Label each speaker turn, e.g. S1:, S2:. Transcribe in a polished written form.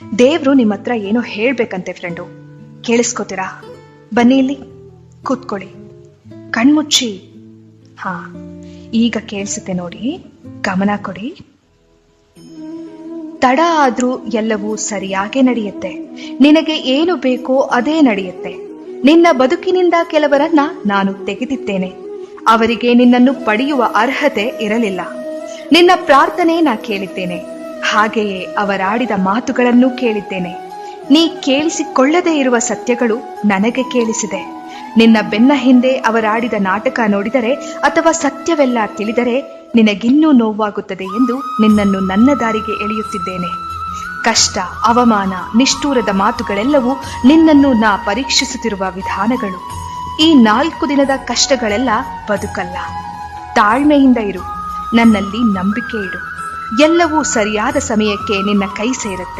S1: ದೇವ್ರು ನಿಮ್ಮ ಹತ್ರ ಏನೋ ಹೇಳ್ಬೇಕಂತೆ ಫ್ರೆಂಡು. ಕೇಳಿಸ್ಕೋತೀರಾ? ಬನ್ನಿ ಇಲ್ಲಿ ಕೂತ್ಕೊಳ್ಳಿ, ಕಣ್ಮುಚ್ಚಿ. ಹಾ, ಈಗ ಕೇಳಿಸುತ್ತೆ ನೋಡಿ, ಗಮನ ಕೊಡಿ. ತಡ ಆದ್ರೂ ಎಲ್ಲವೂ ಸರಿಯಾಗೇ ನಡೆಯುತ್ತೆ. ನಿನಗೆ ಏನು ಬೇಕೋ ಅದೇ ನಡೆಯುತ್ತೆ. ನಿನ್ನ ಬದುಕಿನಿಂದ ಕೆಲವರನ್ನ ನಾನು ತೆಗೆದಿದ್ದೇನೆ. ಅವರಿಗೆ ನಿನ್ನನ್ನು ಪಡೆಯುವ ಅರ್ಹತೆ ಇರಲಿಲ್ಲ. ನಿನ್ನ ಪ್ರಾರ್ಥನೆ ನಾ ಕೇಳಿದ್ದೇನೆ, ಹಾಗೆಯೇ ಅವರಾಡಿದ ಮಾತುಗಳನ್ನು ಕೇಳಿದ್ದೇನೆ. ನೀ ಕೇಳಿಸಿಕೊಳ್ಳದೇ ಇರುವ ಸತ್ಯಗಳು ನನಗೆ ಕೇಳಿಸಿದೆ. ನಿನ್ನ ಬೆನ್ನ ಹಿಂದೆ ಅವರಾಡಿದ ನಾಟಕ ನೋಡಿದರೆ ಅಥವಾ ಸತ್ಯವೆಲ್ಲ ತಿಳಿದರೆ ನಿನಗಿನ್ನೂ ನೋವಾಗುತ್ತದೆ ಎಂದು ನಿನ್ನನ್ನು ನನ್ನ ದಾರಿಗೆ ಎಳೆಯುತ್ತಿದ್ದೇನೆ. ಕಷ್ಟ, ಅವಮಾನ, ನಿಷ್ಠೂರದ ಮಾತುಗಳೆಲ್ಲವೂ ನಿನ್ನನ್ನು ನಾ ಪರೀಕ್ಷಿಸುತ್ತಿರುವ ವಿಧಾನಗಳು. ಈ 4 ದಿನದ ಕಷ್ಟಗಳೆಲ್ಲ ಬದುಕಲ್ಲ. ತಾಳ್ಮೆಯಿಂದ ಇರು, ನನ್ನಲ್ಲಿ ನಂಬಿಕೆ ಇಡು. ಎಲ್ಲವೂ ಸರಿಯಾದ ಸಮಯಕ್ಕೆ ನಿನ್ನ ಕೈ ಸೇರುತ್ತೆ.